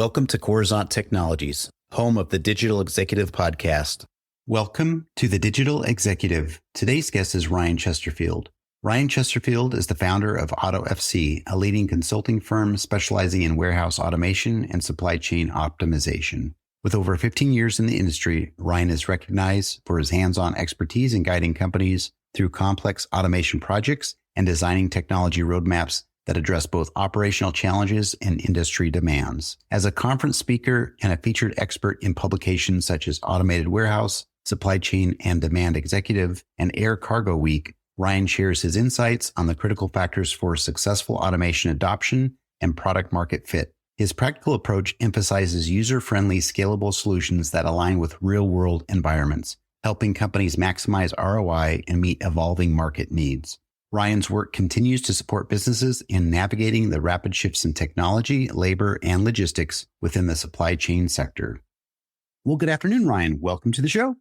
Welcome to Coruzant Technologies, home of the Digital Executive Podcast. Welcome to the Digital Executive. Today's guest is Ryan Chesterfield. Ryan Chesterfield is the founder of AutoFC, a leading consulting firm specializing in warehouse automation and supply chain optimization. With over 15 years in the industry, Ryan is recognized for his hands-on expertise in guiding companies through complex automation projects and designing technology roadmaps that address both operational challenges and industry demands. As a conference speaker and a featured expert in publications such as Automated Warehouse, Supply Chain and Demand Executive, and Air Cargo Week, Ryan shares his insights on the critical factors for successful automation adoption and product market fit. His practical approach emphasizes user-friendly, scalable solutions that align with real-world environments, helping companies maximize ROI and meet evolving market needs. Ryan's work continues to support businesses in navigating the rapid shifts in technology, labor, and logistics within the supply chain sector. Well, good afternoon, Ryan. Welcome to the show.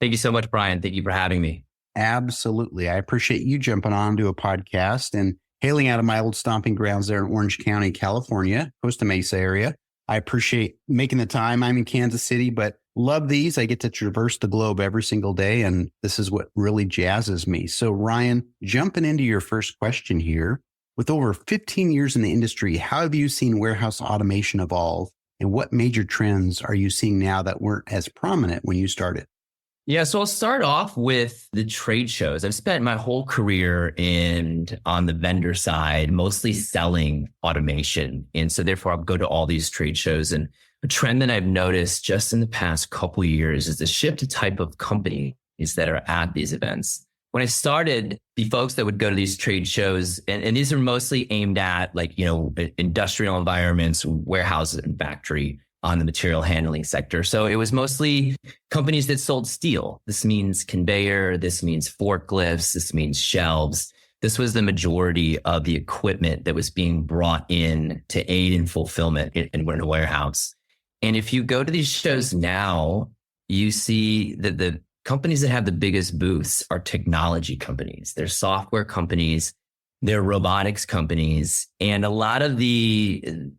Thank you so much, Brian. Thank you for having me. Absolutely. I appreciate you jumping on to a podcast and hailing out of my old stomping grounds there in Orange County, California, Costa Mesa area. I appreciate making the time. I'm in Kansas City, but love these. I get to traverse the globe every single day, and this is what really jazzes me. So Ryan, jumping into your first question here, with over 15 years in the industry, how have you seen warehouse automation evolve, and what major trends are you seeing now that weren't as prominent when you started? Yeah, so I'll start off with the trade shows. I've spent my whole career on the vendor side, mostly selling automation. And so therefore I'll go to all these trade shows. And a trend that I've noticed just in the past couple of years is the shift to type of companies that are at these events. When I started, the folks that would go to these trade shows, and these are mostly aimed at industrial environments, warehouses and factory on the material handling sector. So it was mostly companies that sold steel. This means conveyor, this means forklifts, this means shelves. This was the majority of the equipment that was being brought in to aid in fulfillment in a warehouse. And if you go to these shows now, you see that the companies that have the biggest booths are technology companies. They're software companies, they're robotics companies, and a lot of the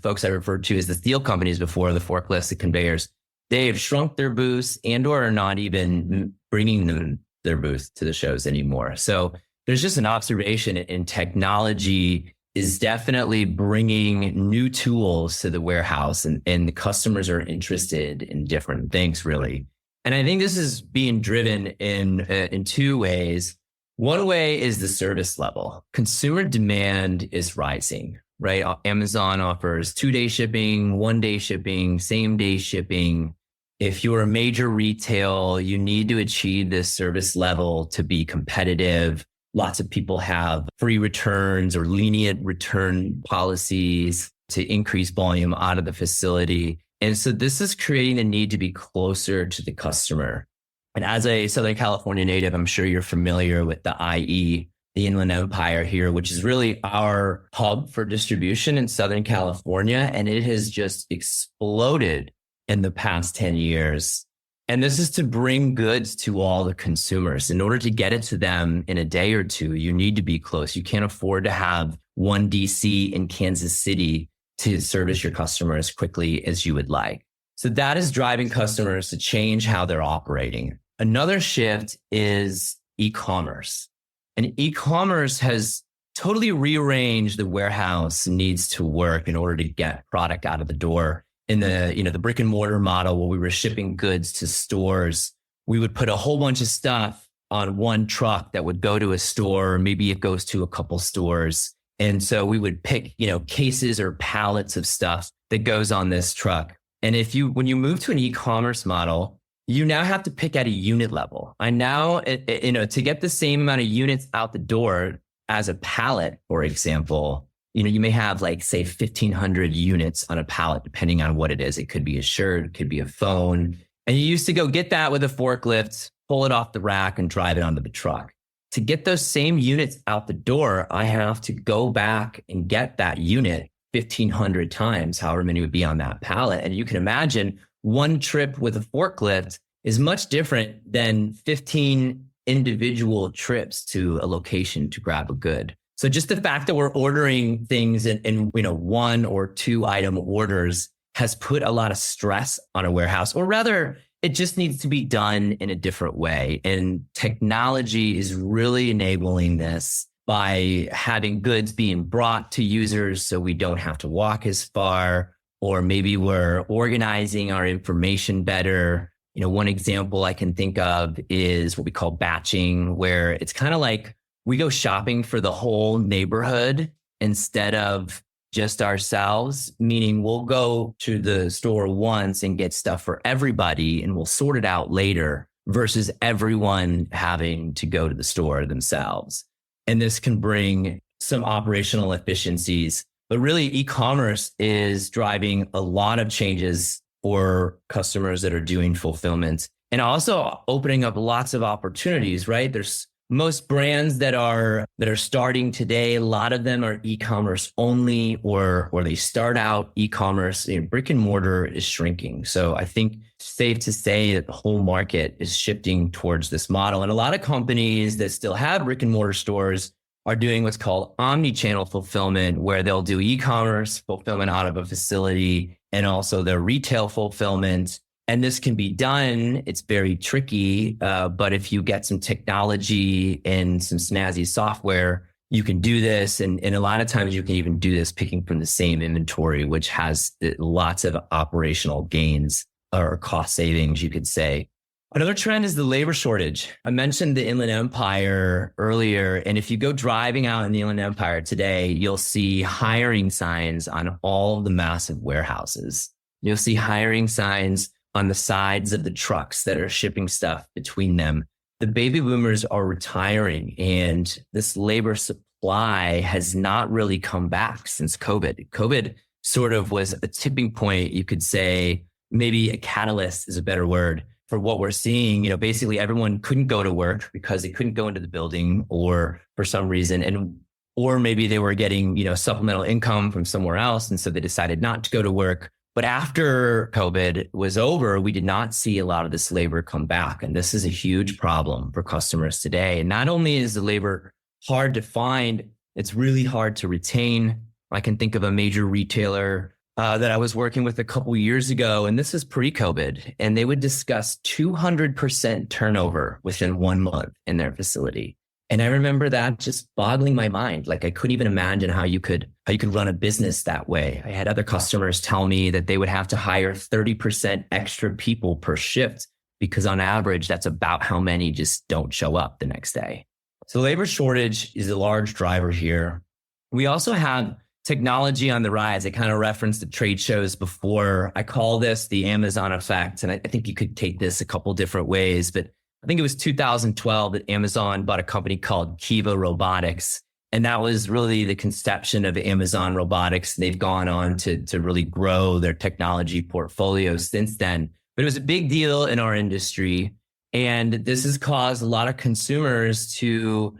folks I referred to as the steel companies before, the forklifts, the conveyors, they have shrunk their booths and or are not even bringing their booths to the shows anymore. So there's just an observation in technology is definitely bringing new tools to the warehouse, and the customers are interested in different things, really. And I think this is being driven in two ways. One way is the service level. Consumer demand is rising. Right? Amazon offers 2-day shipping, 1-day shipping, same-day shipping. If you're a major retail, you need to achieve this service level to be competitive. Lots of people have free returns or lenient return policies to increase volume out of the facility. And so this is creating a need to be closer to the customer. And as a Southern California native, I'm sure you're familiar with the IE, the Inland Empire here, which is really our hub for distribution in Southern California. And it has just exploded in the past 10 years. And this is to bring goods to all the consumers. In order to get it to them in a day or two, you need to be close. You can't afford to have one DC in Kansas City to service your customer as quickly as you would like. So that is driving customers to change how they're operating. Another shift is e-commerce. And e-commerce has totally rearranged the warehouse needs to work in order to get product out of the door. In the brick and mortar model where we were shipping goods to stores, we would put a whole bunch of stuff on one truck that would go to a store. Maybe it goes to a couple stores. And so we would pick, cases or pallets of stuff that goes on this truck. And when you move to an e-commerce model, you now have to pick at a unit level. To get the same amount of units out the door as a pallet, for example, you may have say 1,500 units on a pallet, depending on what it is. It could be a shirt, it could be a phone. And you used to go get that with a forklift, pull it off the rack and drive it onto the truck. To get those same units out the door, I have to go back and get that unit 1,500 times, however many would be on that pallet. And you can imagine one trip with a forklift is much different than 15 individual trips to a location to grab a good. So just the fact that we're ordering things in 1 or 2 item orders has put a lot of stress on a warehouse, or rather, it just needs to be done in a different way. And technology is really enabling this by having goods being brought to users so we don't have to walk as far, or maybe we're organizing our information better. One example I can think of is what we call batching, where it's kind of like we go shopping for the whole neighborhood instead of just ourselves, meaning we'll go to the store once and get stuff for everybody and we'll sort it out later versus everyone having to go to the store themselves. And this can bring some operational efficiencies, but really e-commerce is driving a lot of changes for customers that are doing fulfillment and also opening up lots of opportunities, right? There's most brands that are starting today, a lot of them are e-commerce only, or they start out e-commerce. Brick and mortar is shrinking. So I think it's safe to say that the whole market is shifting towards this model. And a lot of companies that still have brick and mortar stores are doing what's called omni-channel fulfillment, where they'll do e-commerce fulfillment out of a facility and also their retail fulfillment. And this can be done. It's very tricky, but if you get some technology and some snazzy software, you can do this. And a lot of times you can even do this picking from the same inventory, which has lots of operational gains or cost savings, you could say. Another trend is the labor shortage. I mentioned the Inland Empire earlier, and if you go driving out in the Inland Empire today, you'll see hiring signs on all of the massive warehouses. You'll see hiring signs on the sides of the trucks that are shipping stuff between them. The baby boomers are retiring, and this labor supply has not really come back since COVID. COVID sort of was a tipping point, you could say, maybe a catalyst is a better word for what we're seeing. Basically everyone couldn't go to work because they couldn't go into the building or for some reason, or maybe they were getting, supplemental income from somewhere else. And so they decided not to go to work. But after COVID was over, we did not see a lot of this labor come back. And this is a huge problem for customers today. And not only is the labor hard to find, it's really hard to retain. I can think of a major retailer that I was working with a couple of years ago, and this is pre-COVID, and they would discuss 200% turnover within 1 month in their facility. And I remember that just boggling my mind. Like I couldn't even imagine how you could run a business that way. I had other customers tell me that they would have to hire 30% extra people per shift because on average, that's about how many just don't show up the next day. So labor shortage is a large driver here. We also have technology on the rise. I kind of referenced the trade shows before. I call this the Amazon effect. And I think you could take this a couple different ways, but I think it was 2012 that Amazon bought a company called Kiva Robotics. And that was really the conception of Amazon Robotics. They've gone on to really grow their technology portfolio since then. But it was a big deal in our industry. And this has caused a lot of consumers to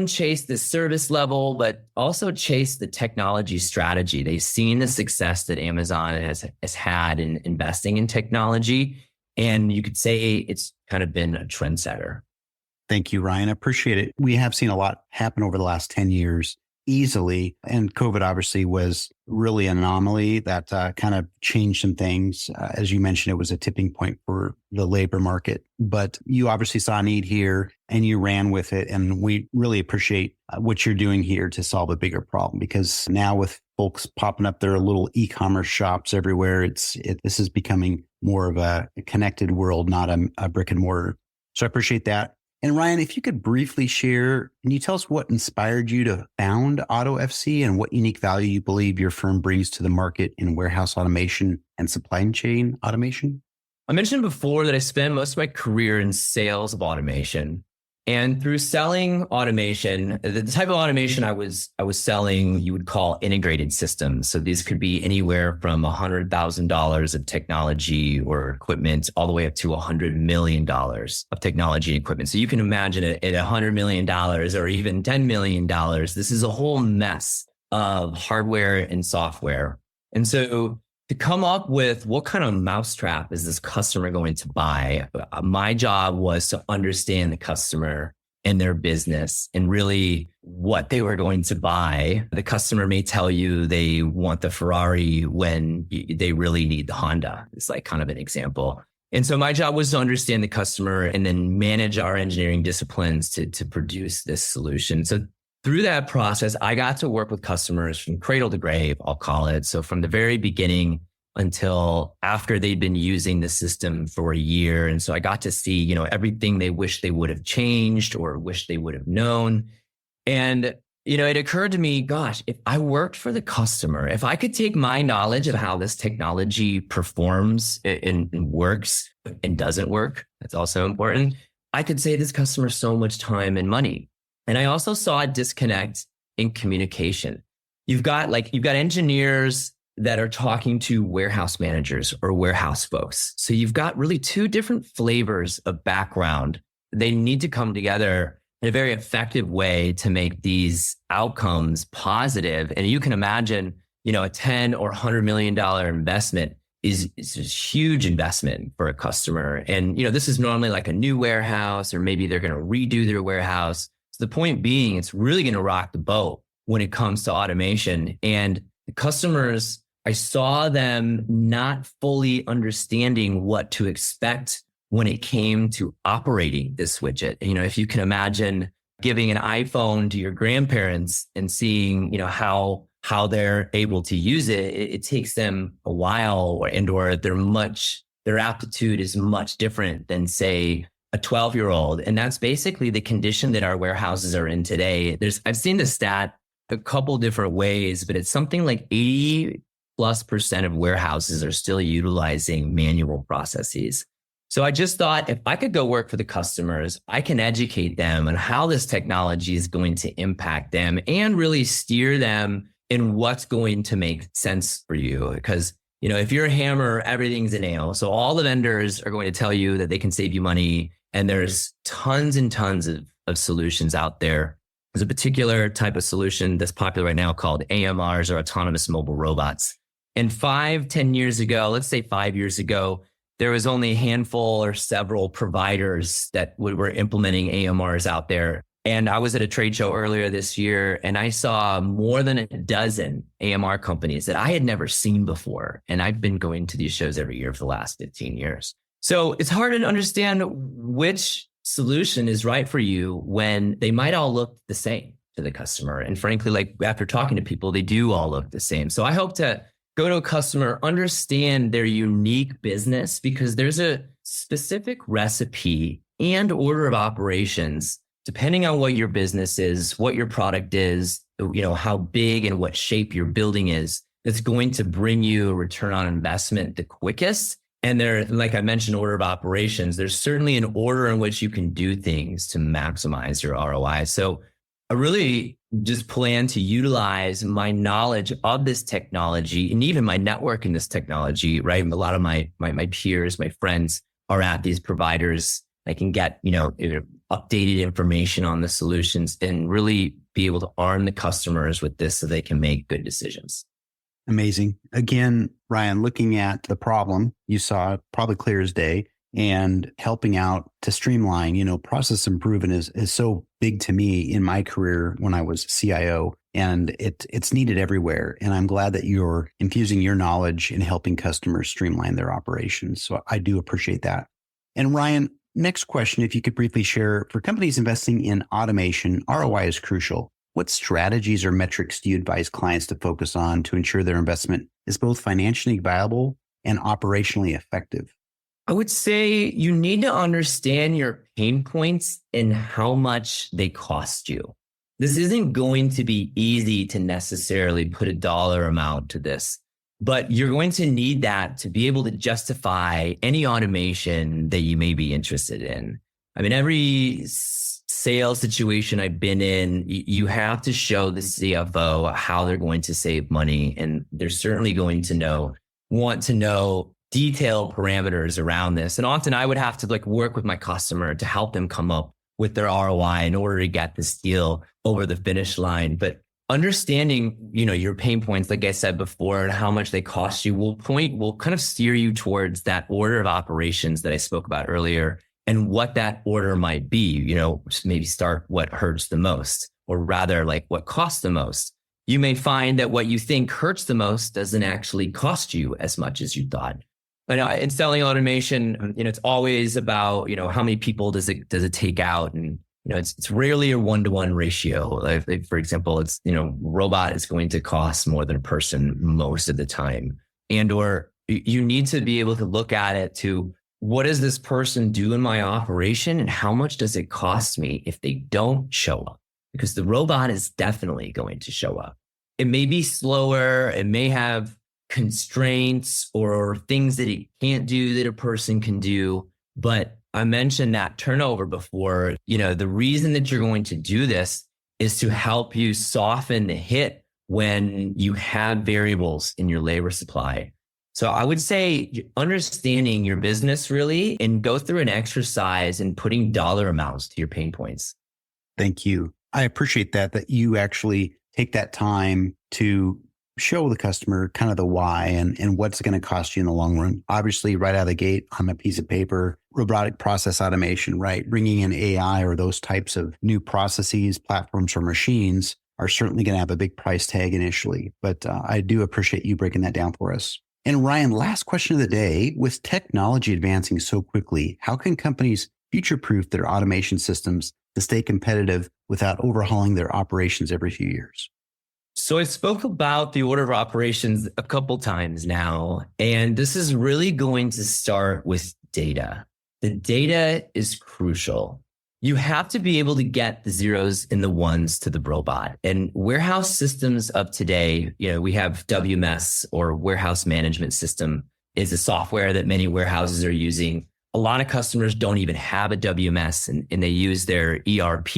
chase the service level, but also chase the technology strategy. They've seen the success that Amazon has had in investing in technology. And you could say it's kind of been a trendsetter. Thank you, Ryan. I appreciate it. We have seen a lot happen over the last 10 years easily. And COVID obviously was really an anomaly that kind of changed some things. As you mentioned, it was a tipping point for the labor market. But you obviously saw a need here and you ran with it. And we really appreciate what you're doing here to solve a bigger problem, because now with folks popping up their little e-commerce shops everywhere, this is becoming more of a connected world, not a brick and mortar. So I appreciate that. And Ryan, if you could briefly share, can you tell us what inspired you to found Auto FC and what unique value you believe your firm brings to the market in warehouse automation and supply chain automation? I mentioned before that I spent most of my career in sales of automation. And through selling automation, the type of automation I was selling, you would call integrated systems. So these could be anywhere from $100,000 of technology or equipment all the way up to $100 million of technology and equipment. So you can imagine it at $100 million or even $10 million. This is a whole mess of hardware and software. And so to come up with what kind of mousetrap is this customer going to buy, my job was to understand the customer in their business and really what they were going to buy. The customer may tell you they want the Ferrari when they really need the Honda. It's like kind of an example. And so my job was to understand the customer and then manage our engineering disciplines to produce this solution. So through that process, I got to work with customers from cradle to grave, I'll call it. So from the very beginning until after they'd been using the system for a year. And so I got to see, everything they wish they would have changed or wish they would have known. And, it occurred to me, gosh, if I worked for the customer, if I could take my knowledge of how this technology performs and works and doesn't work, that's also important. I could save this customer so much time and money. And I also saw a disconnect in communication. You've got engineers that are talking to warehouse managers or warehouse folks. So you've got really two different flavors of background. They need to come together in a very effective way to make these outcomes positive. And you can imagine, a $10 or $100 million investment is a huge investment for a customer. And, this is normally like a new warehouse, or maybe they're going to redo their warehouse. So the point being, it's really going to rock the boat when it comes to automation. And the customers, I saw them not fully understanding what to expect when it came to operating this widget. If you can imagine giving an iPhone to your grandparents and seeing, how they're able to use it, it takes them a while, or their aptitude is much different than, say, a 12-year-old. And that's basically the condition that our warehouses are in today. I've seen the stat a couple different ways, but it's something like 80+% of warehouses are still utilizing manual processes. So I just thought, if I could go work for the customers, I can educate them on how this technology is going to impact them and really steer them in what's going to make sense for you. Because, if you're a hammer, everything's a nail. So all the vendors are going to tell you that they can save you money. And there's tons and tons of solutions out there. There's a particular type of solution that's popular right now called AMRs, or autonomous mobile robots. And 5-10 years ago, let's say 5 years ago, there was only a handful or several providers that were implementing AMRs out there. And I was at a trade show earlier this year, and I saw more than a dozen AMR companies that I had never seen before. And I've been going to these shows every year for the last 15 years. So it's hard to understand which solution is right for you when they might all look the same to the customer. And frankly, after talking to people, they do all look the same. So I hope to go to a customer, understand their unique business, because there's a specific recipe and order of operations, depending on what your business is, what your product is, how big and what shape your building is, that's going to bring you a return on investment the quickest. And there, like I mentioned, order of operations, there's certainly an order in which you can do things to maximize your ROI. So I really just plan to utilize my knowledge of this technology and even my network in this technology, right? A lot of my peers, my friends are at these providers. I can get, updated information on the solutions and really be able to arm the customers with this so they can make good decisions. Amazing. Again, Ryan, looking at the problem, you saw it probably clear as day, and helping out to streamline, process improvement is so big to me in my career when I was CIO, and it's needed everywhere. And I'm glad that you're infusing your knowledge in helping customers streamline their operations. So I do appreciate that. And Ryan, next question, if you could briefly share, for companies investing in automation, ROI is crucial. What strategies or metrics do you advise clients to focus on to ensure their investment is both financially viable and operationally effective? I would say you need to understand your pain points and how much they cost you. This isn't going to be easy to necessarily put a dollar amount to this, but you're going to need that to be able to justify any automation that you may be interested in. I mean, every sales situation I've been in, you have to show the CFO how they're going to save money. And they're certainly going to want to know detailed parameters around this. And often I would have to work with my customer to help them come up with their ROI in order to get this deal over the finish line. But understanding, your pain points, like I said before, and how much they cost you will kind of steer you towards that order of operations that I spoke about earlier. and what that order might be, maybe start what hurts the most, or rather like what costs the most. You may find that what you think hurts the most doesn't actually cost you as much as you thought. But in selling automation, it's always about, how many people does it take out? And, it's rarely a 1-to-1 ratio. Like, for example, it's, robot is going to cost more than a person most of the time. Or you need to be able to look at it to, what does this person do in my operation? And how much does it cost me if they don't show up? Because the robot is definitely going to show up. It may be slower. It may have constraints or things that it can't do that a person can do. But I mentioned that turnover before. The reason that you're going to do this is to help you soften the hit when you have variables in your labor supply. So I would say understanding your business really, and go through an exercise and putting dollar amounts to your pain points. Thank you. I appreciate that you actually take that time to show the customer kind of the why and what's going to cost you in the long run. Obviously, right out of the gate on a piece of paper, robotic process automation, right? Bringing in AI or those types of new processes, platforms, or machines are certainly going to have a big price tag initially. But I do appreciate you breaking that down for us. And Ryan, last question of the day. With technology advancing so quickly, how can companies future-proof their automation systems to stay competitive without overhauling their operations every few years? So I spoke about the order of operations a couple times now, and this is really going to start with data. The data is crucial. You have to be able to get the zeros and the ones to the robot. And warehouse systems of today, we have WMS, or warehouse management system, is a software that many warehouses are using. A lot of customers don't even have a WMS, and they use their ERP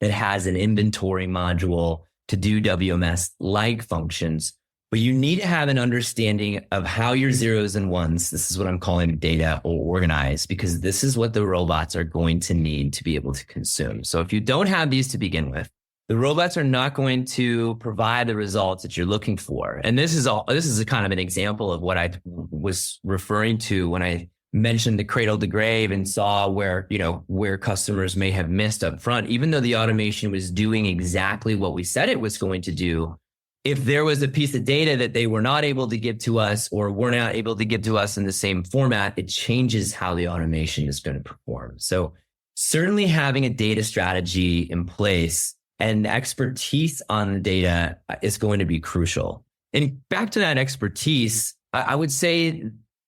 that has an inventory module to do WMS-like functions. But you need to have an understanding of how your zeros and ones, this is what I'm calling data, or organized, because this is what the robots are going to need to be able to consume. So if you don't have these to begin with, the robots are not going to provide the results that you're looking for. And this is a kind of an example of what I was referring to when I mentioned the cradle to grave and saw where customers may have missed up front, even though the automation was doing exactly what we said it was going to do. If there was a piece of data that they were not able to give to us, or were not able to give to us in the same format, it changes how the automation is going to perform. So certainly having a data strategy in place and expertise on the data is going to be crucial. And back to that expertise, I would say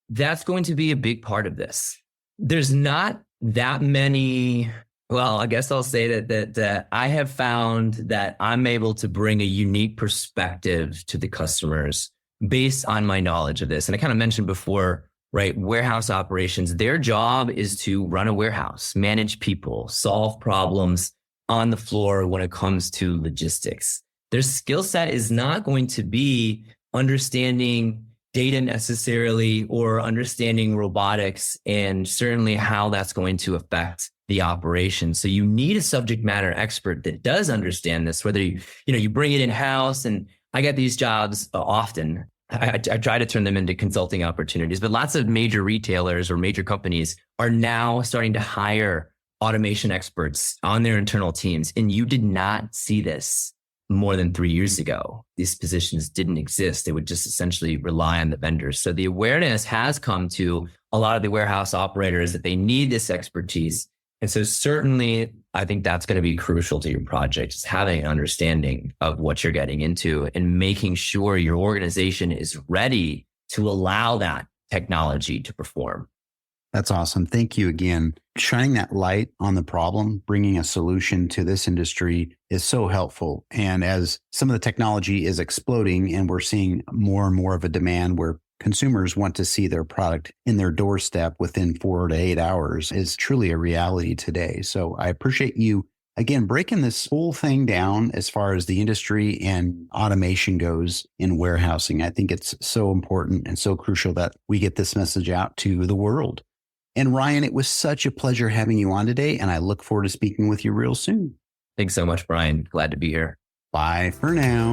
that's going to be a big part of this. There's not that many. Well, I guess I'll say that I have found that I'm able to bring a unique perspective to the customers based on my knowledge of this. And I kind of mentioned before, right? Warehouse operations, their job is to run a warehouse, manage people, solve problems on the floor when it comes to logistics. Their skill set is not going to be understanding data necessarily, or understanding robotics, and certainly how that's going to affect the operation. So you need a subject matter expert that does understand this, whether you bring it in-house. And I get these jobs often. I try to turn them into consulting opportunities, but lots of major retailers or major companies are now starting to hire automation experts on their internal teams. And you did not see this more than 3 years ago. These positions didn't exist. They would just essentially rely on the vendors. So the awareness has come to a lot of the warehouse operators that they need this expertise. And so certainly, I think that's going to be crucial to your project, is having an understanding of what you're getting into and making sure your organization is ready to allow that technology to perform. That's awesome. Thank you again. Shining that light on the problem, bringing a solution to this industry is so helpful. And as some of the technology is exploding and we're seeing more and more of a demand where consumers want to see their product in their doorstep within 4 to 8 hours, is truly a reality today. So I appreciate you, again, breaking this whole thing down as far as the industry and automation goes in warehousing. I think it's so important and so crucial that we get this message out to the world. And Ryan, it was such a pleasure having you on today, and I look forward to speaking with you real soon. Thanks so much, Brian. Glad to be here. Bye for now.